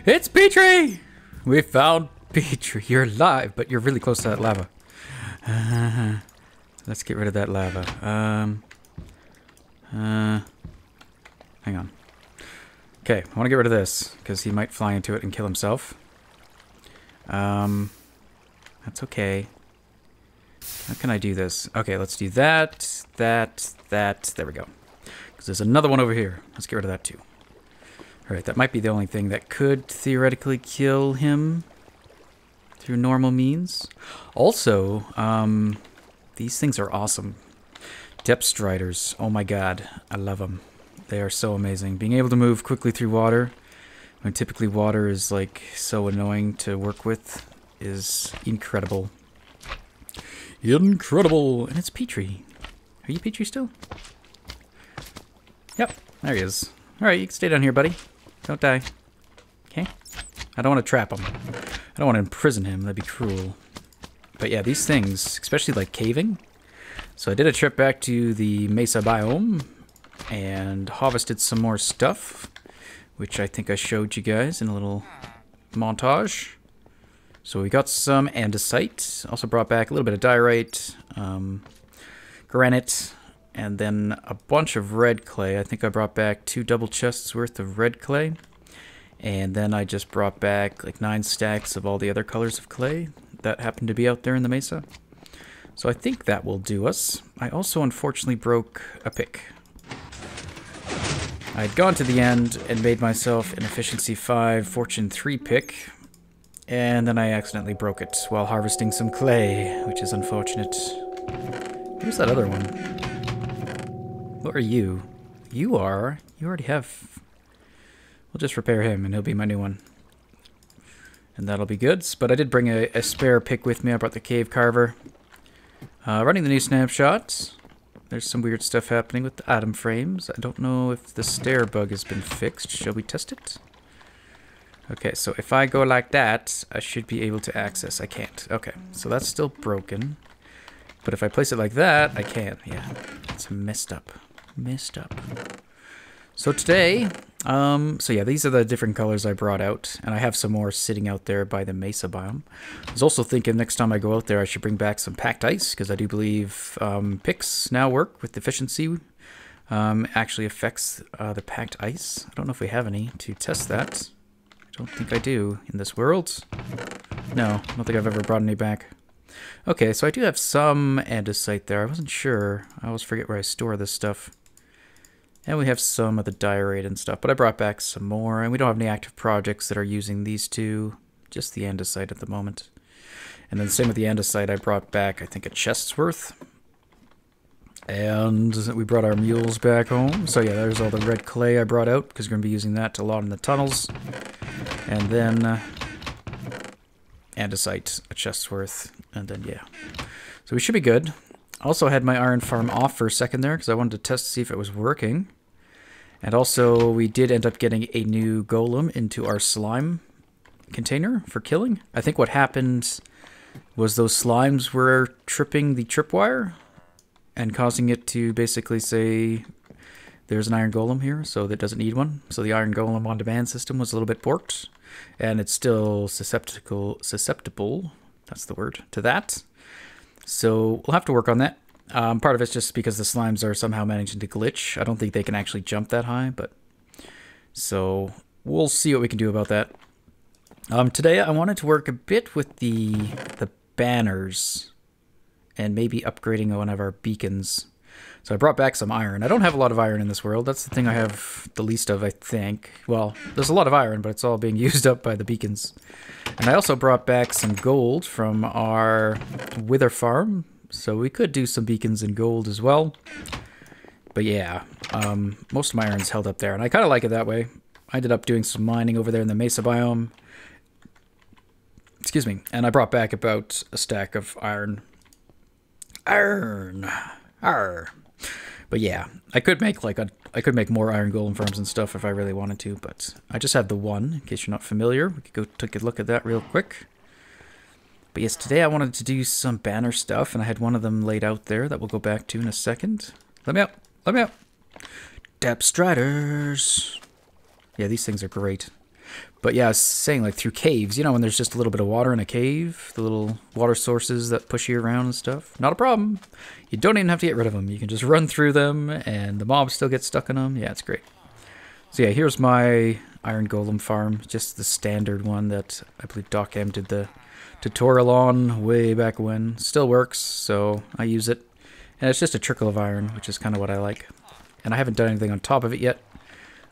It's Petrie! We found Petrie. You're alive, but you're really close to that lava. Let's get rid of that lava. Hang on. Okay, I want to get rid of this, because he might fly into it and kill himself. That's okay. How can I do this? Okay, let's do that, that. There we go. Because there's another one over here. Let's get rid of that too. Alright, that might be the only thing that could theoretically kill him through normal means. Also, these things are awesome. Depth striders. Oh my god, I love them. They are so amazing. Being able to move quickly through water, when typically water is like so annoying to work with, is incredible. Incredible! And it's Petrie. Are you Petrie still? Yep, there he is. Alright, you can stay down here, buddy. Don't die. Okay? I don't want to trap him. I don't want to imprison him. That'd be cruel. But yeah, these things, especially like caving. So I did a trip back to the Mesa biome and harvested some more stuff, which I think I showed you guys in a little montage. So we got some andesite. Also brought back a little bit of diorite, granite, and then a bunch of red clay. I think I brought back 2 double chests worth of red clay. And then I just brought back like 9 stacks of all the other colors of clay that happened to be out there in the mesa. So I think that will do us. I also unfortunately broke a pick. I had gone to the end and made myself an efficiency 5 fortune 3 pick. And then I accidentally broke it while harvesting some clay, which is unfortunate. Who's that other one? What are you? You already have... We'll just repair him and he'll be my new one. And that'll be good. But I did bring a spare pick with me. I brought the cave carver. Running the new snapshots. There's some weird stuff happening with the atom frames. I don't know if the stair bug has been fixed. Shall we test it? Okay, so if I go like that, I should be able to access. I can't. Okay, so that's still broken. But if I place it like that, I can. Yeah, it's messed up. Messed up. So today, so yeah, these are the different colors I brought out, and I have some more sitting out there by the Mesa biome. I was also thinking next time I go out there, I should bring back some packed ice, because I do believe picks now work with efficiency. Actually affects the packed ice. I don't know if we have any to test that. I don't think I do in this world. No, I don't think I've ever brought any back. Okay, so I do have some andesite there. I wasn't sure. I always forget where I store this stuff. And we have some of the diorite and stuff, but I brought back some more, and we don't have any active projects that are using these two, just the andesite at the moment. And then same with the andesite, I brought back, I think, a chest's worth. And we brought our mules back home. So yeah, there's all the red clay I brought out, because we're going to be using that a lot in the tunnels. And then andesite, a chest's worth, and then yeah. So we should be good. Also had my iron farm off for a second there, because I wanted to test to see if it was working. And also, we did end up getting a new golem into our slime container for killing. I think what happened was those slimes were tripping the tripwire and causing it to basically say, there's an iron golem here, so that doesn't need one. So the iron golem on-demand system was a little bit borked, and it's still susceptible, that's the word, to that. So we'll have to work on that. Part of it's just because the slimes are somehow managing to glitch. I don't think they can actually jump that high, but so we'll see what we can do about that. Today I wanted to work a bit with the banners and maybe upgrading one of our beacons. So I brought back some iron. I don't have a lot of iron in this world. That's the thing I have the least of, I think. Well, there's a lot of iron, but it's all being used up by the beacons. And I also brought back some gold from our wither farm. So we could do some beacons in gold as well. But yeah, most of my iron's held up there. And I kind of like it that way. I ended up doing some mining over there in the Mesa biome. Excuse me. And I brought back about a stack of iron. Arr. But yeah, I could make more iron golem farms and stuff if I really wanted to, but I just have the one, in case you're not familiar. We could go take a look at that real quick. But yes, today I wanted to do some banner stuff, and I had one of them laid out there that we'll go back to in a second. Let me out! Let me out! Depth Striders! Yeah, these things are great. But yeah, I was saying, like, through caves, you know, when there's just a little bit of water in a cave, the little water sources that push you around and stuff, not a problem. You don't even have to get rid of them. You can just run through them, and the mobs still get stuck in them. Yeah, it's great. So yeah, here's my iron golem farm, just the standard one that I believe Doc M did the tutorial on way back when. Still works, so I use it. And it's just a trickle of iron, which is kind of what I like. And I haven't done anything on top of it yet.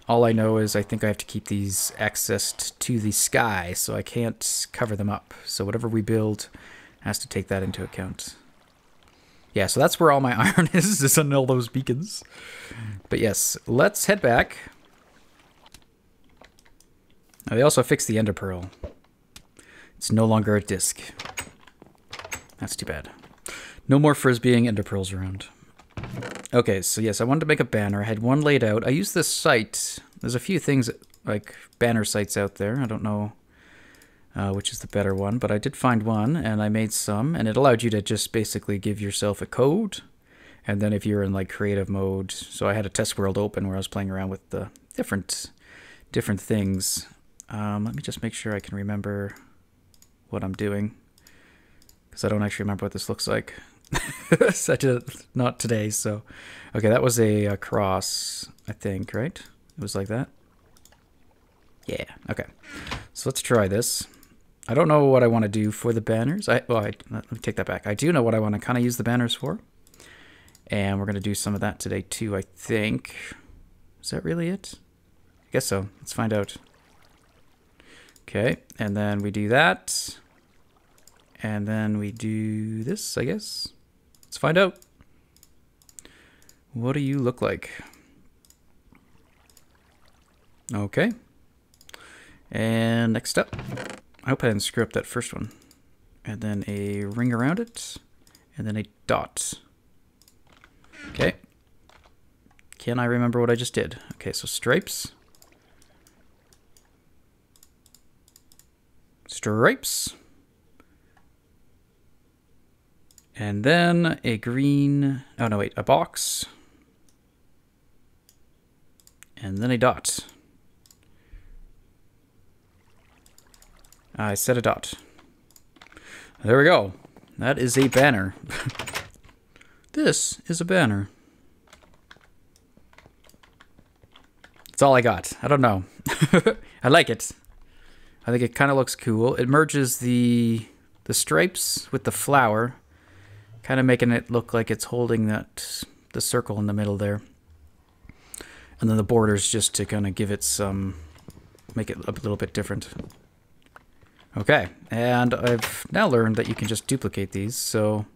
All I know is I think I have to keep these accessed to the sky, so I can't cover them up. So whatever we build has to take that into account. Yeah, so that's where all my iron is on all those beacons. But yes, let's head back. Now, they also fixed the ender pearl. It's no longer a disc. That's too bad. No more frisbeeing ender pearls around. Okay, so yes, I wanted to make a banner. I had one laid out. I used this site. There's a few things, like banner sites out there. I don't know which is the better one, but I did find one, and I made some, and it allowed you to just basically give yourself a code, and then if you're in like creative mode, so I had a test world open where I was playing around with the different things. Let me just make sure I can remember what I'm doing, because I don't actually remember what this looks like. Such a not today. So, okay, that was a cross, I think, right? It was like that. Yeah. Okay. So let's try this. I don't know what I want to do for the banners. Let me take that back. I do know what I want to kind of use the banners for. And we're going to do some of that today too, I think. Is that really it? I guess so. Let's find out. Okay, and then we do that. And then we do this, I guess. Let's find out. What do you look like? Okay. And next up. I hope I didn't screw up that first one. And then a ring around it. And then a dot. Okay. Can I remember what I just did? Okay, so stripes. Stripes. And then a green... Oh, no, wait. A box. And then a dot. I set a dot. There we go. That is a banner. This is a banner. That's all I got. I don't know. I like it. I think it kind of looks cool. It merges the stripes with the flower, kind of making it look like it's holding the circle in the middle there. And then the borders just to kind of give it some, make it a little bit different. Okay, and I've now learned that you can just duplicate these, so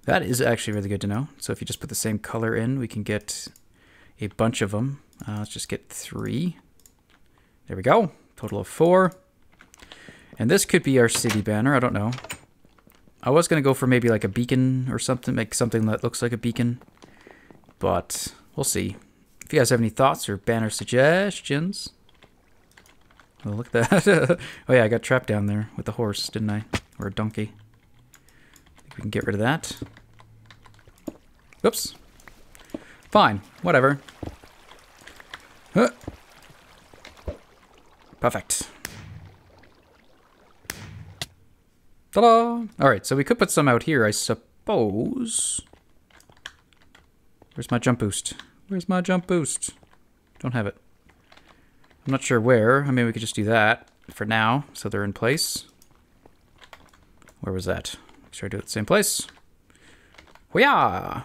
that is actually really good to know. So if you just put the same color in, we can get a bunch of them. Let's just get 3. There we go. Total of 4. And this could be our city banner. I don't know. I was going to go for maybe like a beacon or something. Make something that looks like a beacon. But we'll see. If you guys have any thoughts or banner suggestions. Oh, look at that. Oh yeah, I got trapped down there with the horse, didn't I? Or a donkey. I think we can get rid of that. Oops. Fine. Whatever. Huh. Perfect. Ta-da! Alright, so we could put some out here, I suppose. Where's my jump boost? Where's my jump boost? Don't have it. I'm not sure where. I mean, we could just do that for now, so they're in place. Where was that? Make sure I do it at the same place. Hoo-yah!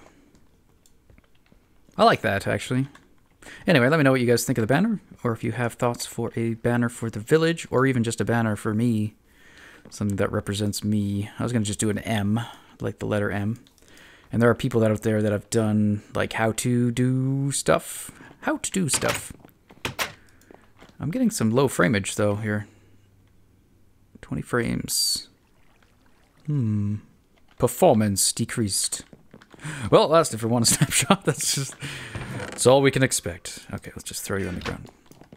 I like that, actually. Anyway, let me know what you guys think of the banner, or if you have thoughts for a banner for the village, or even just a banner for me. Something that represents me. I was going to just do an M, like the letter M. And there are people out there that have done, like, how to do stuff. How to do stuff. I'm getting some low frameage, though, here. 20 frames. Performance decreased. Well, it lasted for one snapshot. That's all we can expect. Okay, let's just throw you on the ground.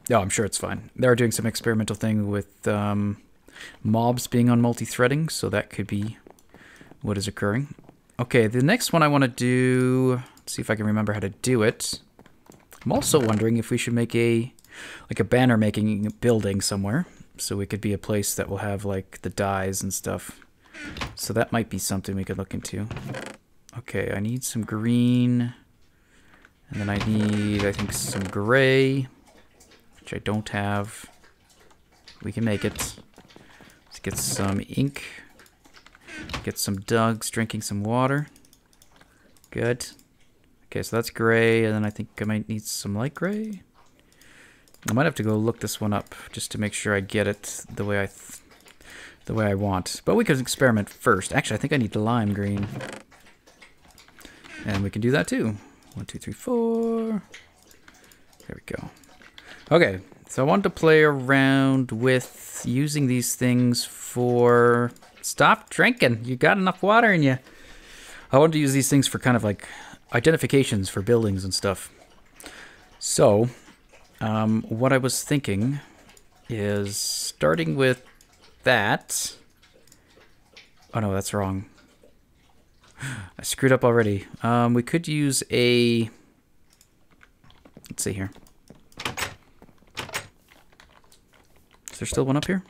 No, I'm sure it's fine. They're doing some experimental thing with mobs being on multi-threading, so that could be what is occurring. Okay, the next one I want to do... Let's see if I can remember how to do it. I'm also wondering if we should make a banner making building somewhere. So it could be a place that will have like the dyes and stuff. So that might be something we could look into. Okay, I need some green. And then I need, I think, some gray. Which I don't have. We can make it. Let's get some ink. Get some dogs drinking some water. Good. Okay, so that's gray. And then I think I might need some light gray. I might have to go look this one up just to make sure I get it the way I want. But we could experiment first. Actually, I think I need the lime green. And we can do that too. 1, 2, 3, 4. There we go. Okay, so I wanted to play around with using these things for... Stop drinking. You got enough water in you. I wanted to use these things for kind of like identifications for buildings and stuff. So... what I was thinking is starting with that. Oh no, that's wrong. I screwed up already. We could use a... Let's see here. Is there still one up here?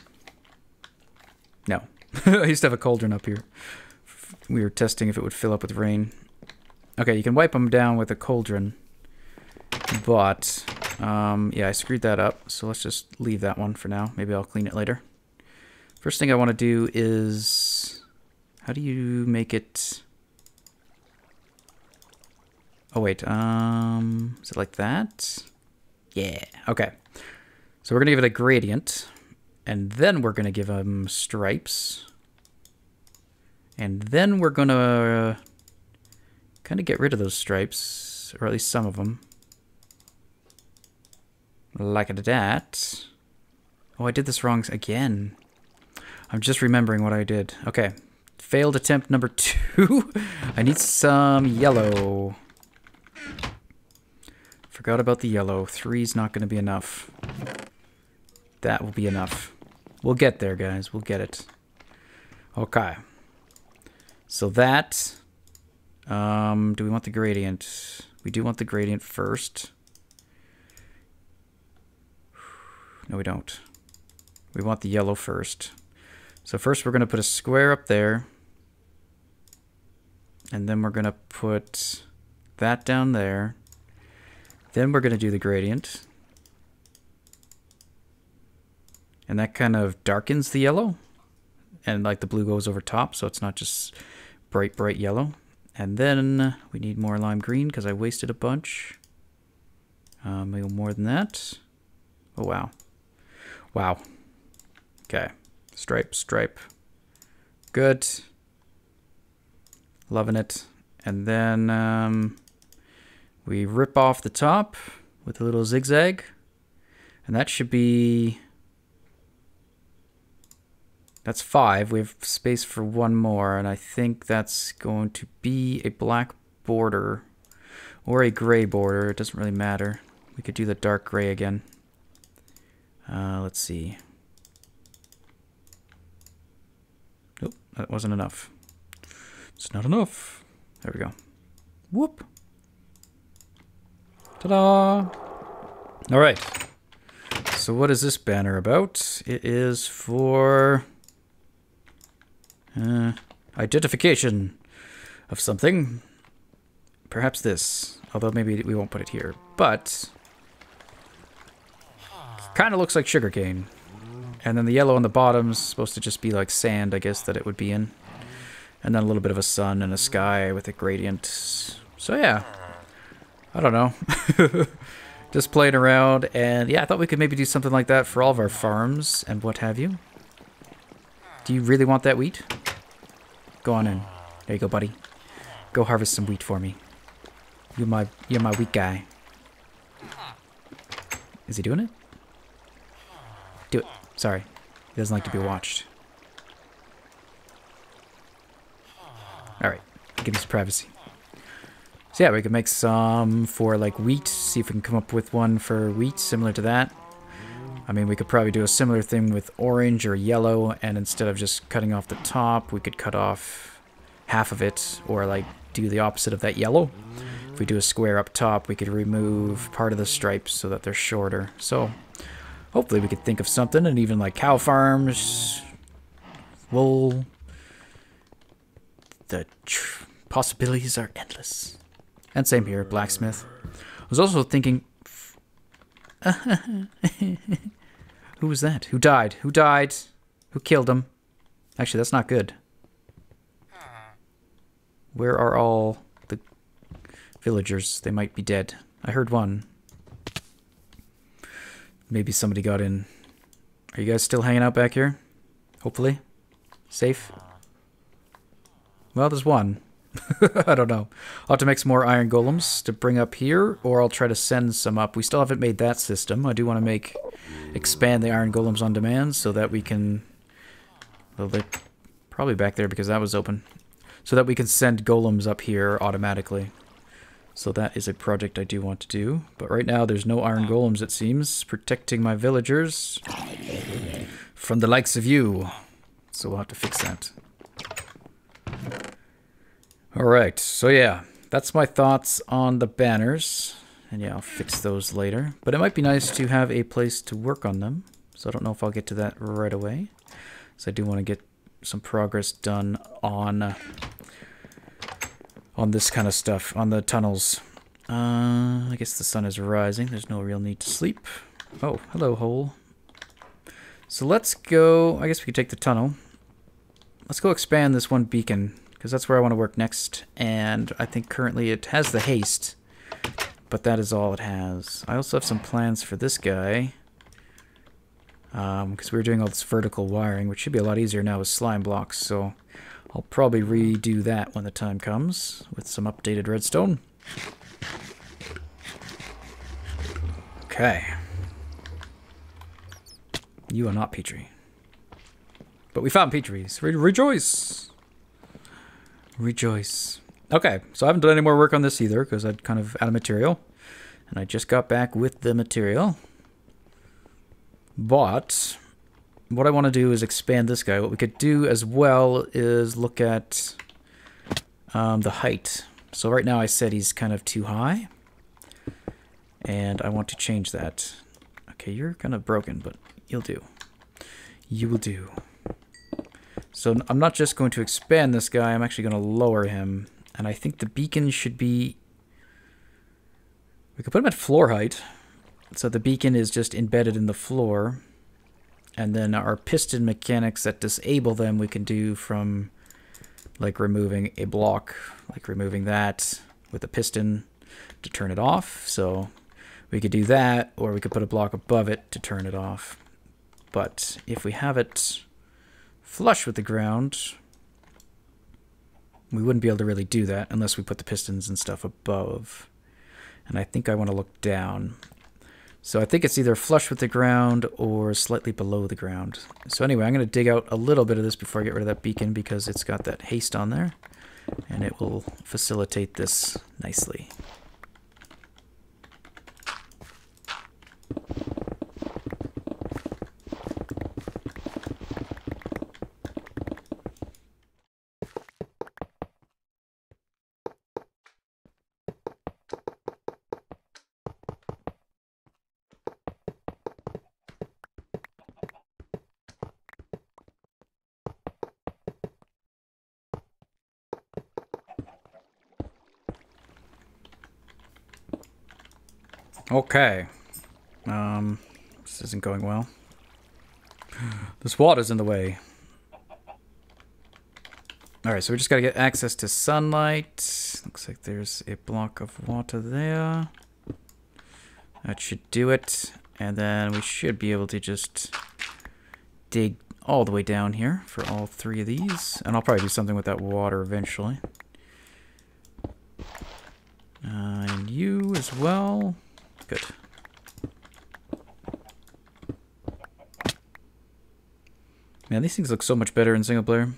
No. I used to have a cauldron up here. We were testing if it would fill up with rain. Okay, you can wipe them down with a cauldron. But, yeah, I screwed that up. So let's just leave that one for now. Maybe I'll clean it later. First thing I want to do is... How do you make it... Oh, wait. Is it like that? Yeah. Okay. So we're going to give it a gradient. And then we're going to give them stripes. And then we're going to kind of get rid of those stripes. Or at least some of them. Like that. Oh, I did this wrong again. I'm just remembering what I did. Okay. Failed attempt number 2. I need some yellow. Forgot about the yellow. 3's not going to be enough. That will be enough. We'll get there, guys. We'll get it. Okay. So that... do we want the gradient? We do want the gradient first. No, we don't. We want the yellow first. So first we're going to put a square up there. And then we're going to put that down there. Then we're going to do the gradient. And that kind of darkens the yellow. And like the blue goes over top, so it's not just bright, bright yellow. And then we need more lime green because I wasted a bunch. Maybe more than that. Oh, wow. Wow. Okay. Stripe, stripe. Good. Loving it. And then we rip off the top with a little zigzag. And that should be... That's 5. We have space for one more. And I think that's going to be a black border. Or a gray border. It doesn't really matter. We could do the dark gray again. Let's see. Nope, that wasn't enough. It's not enough. There we go. Whoop. Ta-da! All right. So what is this banner about? It is for identification of something. Perhaps this. Although maybe we won't put it here. But kind of looks like sugarcane. And then the yellow on the bottom is supposed to just be like sand, I guess, that it would be in. And then a little bit of a sun and a sky with a gradient. So yeah. I don't know. Just playing around. And yeah, I thought we could maybe do something like that for all of our farms and what have you. Do you really want that wheat? Go on in. There you go, buddy. Go harvest some wheat for me. You're my wheat guy. Is he doing it? Do it. Sorry. He doesn't like to be watched. Alright. Give me some privacy. So yeah, we could make some for like wheat. See if we can come up with one for wheat similar to that. I mean, we could probably do a similar thing with orange or yellow. And instead of just cutting off the top, we could cut off half of it. Or like do the opposite of that yellow. If we do a square up top, we could remove part of the stripes so that they're shorter. So hopefully we could think of something. And even like cow farms, wool. The possibilities are endless. And same here, blacksmith. I was also thinking... Who was that? Who died? Who died? Who killed him? Actually, that's not good. Where are all the villagers? They might be dead. I heard one. Maybe somebody got in. Are you guys still hanging out back here? Hopefully. Safe? Well, there's one. I don't know. I'll have to make some more iron golems to bring up here, or I'll try to send some up. We still haven't made that system. I do want to expand the iron golems on demand so that we can... Well, they're probably back there because that was open. So that we can send golems up here automatically. So that is a project I do want to do. But right now there's no iron golems, it seems, protecting my villagers from the likes of you. So we'll have to fix that. Alright, so yeah, that's my thoughts on the banners. And yeah, I'll fix those later. But it might be nice to have a place to work on them. So I don't know if I'll get to that right away. So I do want to get some progress done on on this kind of stuff, on the tunnels. I guess the sun is rising. There's no real need to sleep. Oh, hello, hole. So let's go... I guess we could take the tunnel. Let's go expand this one beacon, because that's where I want to work next. And I think currently it has the haste, but that is all it has. I also have some plans for this guy, because we were doing all this vertical wiring, which should be a lot easier now with slime blocks. So I'll probably redo that when the time comes with some updated redstone. Okay. You are not Petrie. But we found Petrie's. Rejoice! Rejoice. Okay, so I haven't done any more work on this either, because I'd kind of out of material. And I just got back with the material. But what I want to do is expand this guy. What we could do as well is look at the height. So right now I said he's kind of too high. And I want to change that. Okay, you're kind of broken, but you'll do. You will do. So I'm not just going to expand this guy, I'm actually going to lower him. And I think the beacon should be... We could put him at floor height. So the beacon is just embedded in the floor. And then our piston mechanics that disable them we can do from like removing a block, like removing that with a piston to turn it off. So we could do that, or we could put a block above it to turn it off. But if we have it flush with the ground, we wouldn't be able to really do that unless we put the pistons and stuff above. And I think I want to look down. So I think it's either flush with the ground or slightly below the ground. So anyway, I'm going to dig out a little bit of this before I get rid of that beacon because it's got that haste on there. And it will facilitate this nicely. Okay. This isn't going well. This water's in the way. Alright, so we just gotta get access to sunlight. Looks like there's a block of water there. That should do it. And then we should be able to just dig all the way down here for all three of these. And I'll probably do something with that water eventually. And you as well. Good. Man, these things look so much better in single player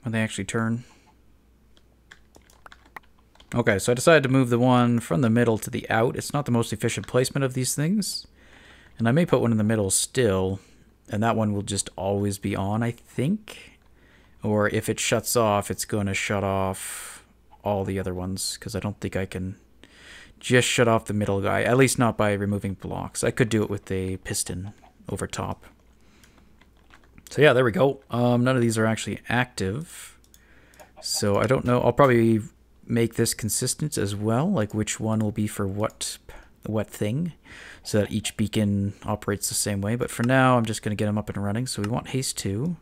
when they actually turn. Okay, so I decided to move the one from the middle to the out. It's not the most efficient placement of these things. And I may put one in the middle still, and that one will just always be on, I think. Or if it shuts off, it's going to shut off all the other ones, because I don't think I can just shut off the middle guy, at least not by removing blocks. I could do it with a piston over top. So yeah, there we go. None of these are actually active. So I don't know. I'll probably make this consistent as well, like which one will be for what thing, so that each beacon operates the same way. But for now, I'm just going to get them up and running. So we want haste 2.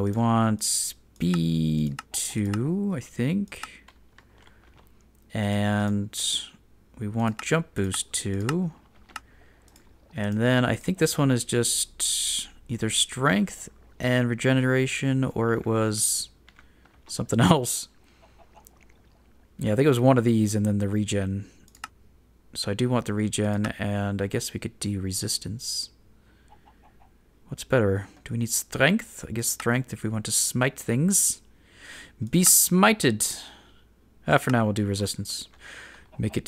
We want speed 2, I think. And we want jump boost 2. And then I think this one is just either strength and regeneration, or it was something else. Yeah, I think it was one of these and then the regen. So I do want the regen, and I guess we could do resistance. What's better? Do we need strength? I guess strength if we want to smite things. Be smited. For now, we'll do resistance. Make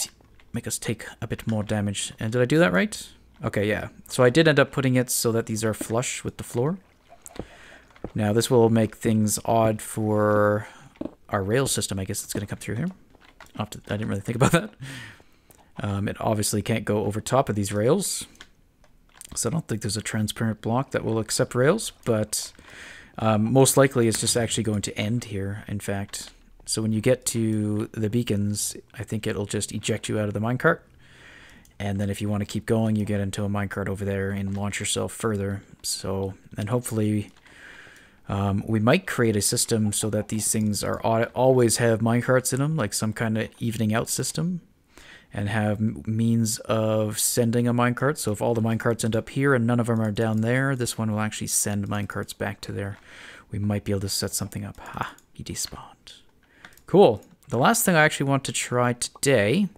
us take a bit more damage. And did I do that right? Okay, yeah. So I did end up putting it so that these are flush with the floor. Now, this will make things odd for our rail system. I guess it's going to come through here. I didn't really think about that. It obviously can't go over top of these rails. So I don't think there's a transparent block that will accept rails, but Most likely it's just actually going to end here, in fact. So when you get to the beacons, I think it'll just eject you out of the minecart. And then if you want to keep going, you get into a minecart over there and launch yourself further. So, and hopefully we might create a system so that these things are always have minecarts in them, like some kind of evening out system, and have means of sending a minecart. So if all the minecarts end up here and none of them are down there, this one will actually send minecarts back to there. We might be able to set something up. Ha, he despawned. Cool. The last thing I actually want to try today.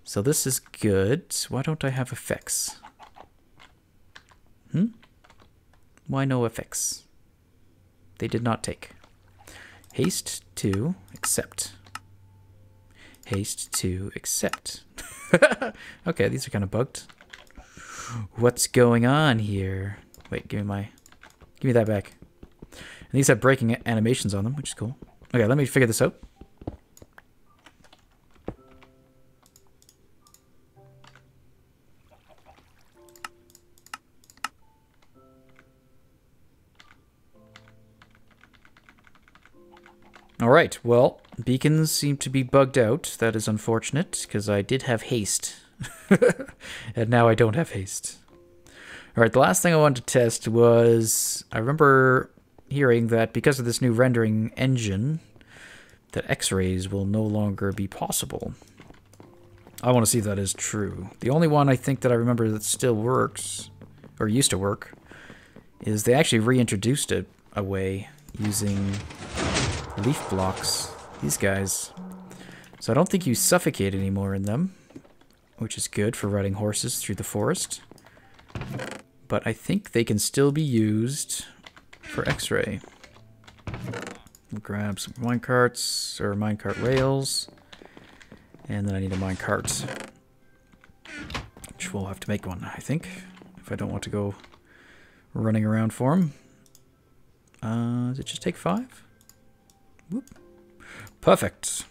So this is good. Why don't I have effects? Why no effects? They did not take. Haste to accept. Haste to accept. Okay, these are kind of bugged. What's going on here? Wait, give me that back. And these have breaking animations on them, which is cool. Okay, let me figure this out. Alright, well, beacons seem to be bugged out. That is unfortunate, because I did have haste. And now I don't have haste. Alright, the last thing I wanted to test was... I remember hearing that because of this new rendering engine, that X-rays will no longer be possible. I want to see if that is true. The only one I think that I remember that still works, or used to work, is they actually reintroduced it a way using... leaf blocks, these guys. So I don't think you suffocate anymore in them, which is good for riding horses through the forest. But I think they can still be used for X-ray. We'll grab some minecarts, or minecart rails, and then I need a minecart, which we'll have to make one, I think, if I don't want to go running around for them. Does it just take 5? Whoop. Perfect.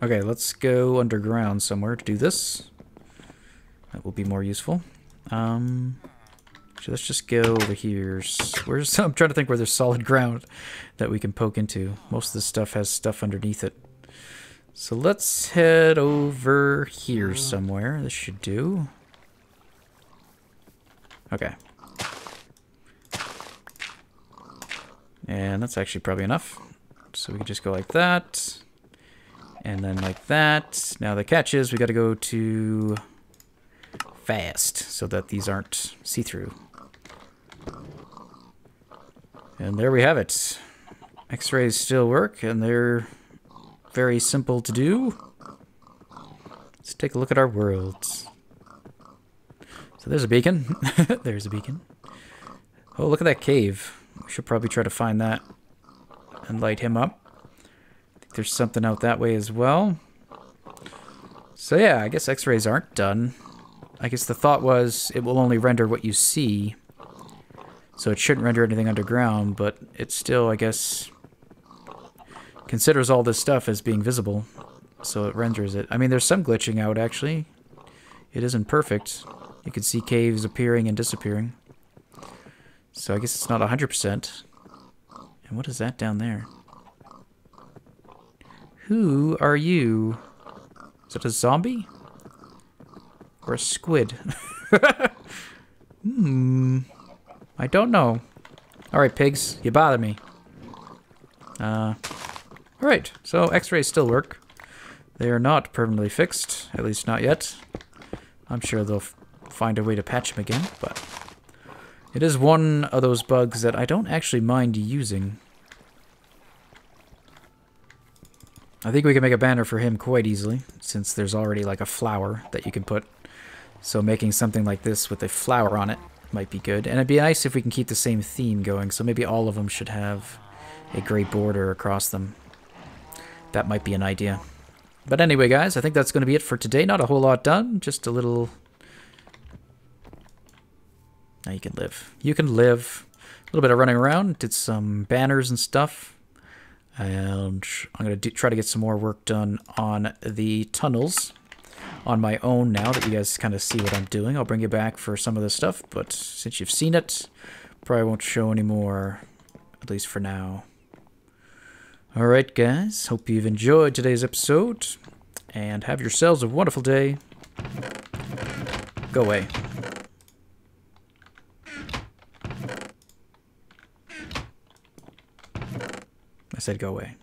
Okay, let's go underground somewhere to do this. That will be more useful. So let's just go over here. I'm trying to think where there's solid ground that we can poke into. Most of this stuff has stuff underneath it. So let's head over here somewhere. This should do. Okay. And that's actually probably enough. So we can just go like that, and then like that. Now the catch is we got to go to fast so that these aren't see-through. And there we have it. X-rays still work, and they're very simple to do. Let's take a look at our worlds. So there's a beacon. There's a beacon. Oh, look at that cave. We should probably try to find that and light him up. I think there's something out that way as well. So yeah, I guess X-rays aren't done. I guess the thought was it will only render what you see. So it shouldn't render anything underground, but it still, I guess, considers all this stuff as being visible. So it renders it. I mean, there's some glitching out, actually. It isn't perfect. You can see caves appearing and disappearing. So I guess it's not 100%. And what is that down there? Who are you? Is it a zombie? Or a squid? I don't know. Alright, pigs. You bother me. Alright, so X-rays still work. They are not permanently fixed. At least not yet. I'm sure they'll find a way to patch them again, but... it is one of those bugs that I don't actually mind using. I think we can make a banner for him quite easily, since there's already like a flower that you can put. So making something like this with a flower on it might be good. And it'd be nice if we can keep the same theme going, so maybe all of them should have a gray border across them. That might be an idea. But anyway, guys, I think that's going to be it for today. Not a whole lot done, just a little... now you can live. You can live. A little bit of running around. Did some banners and stuff. And I'm going to try to get some more work done on the tunnels on my own now that you guys kind of see what I'm doing. I'll bring you back for some of this stuff, but since you've seen it, probably won't show any more At least for now. Alright, guys. Hope you've enjoyed today's episode. And have yourselves a wonderful day. Go away. I said go away.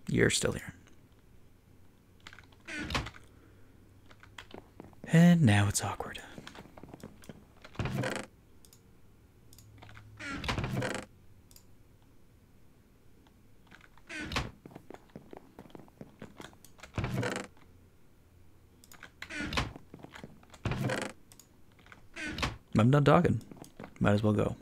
You're still here. And now it's awkward. I'm done talking. Might as well go.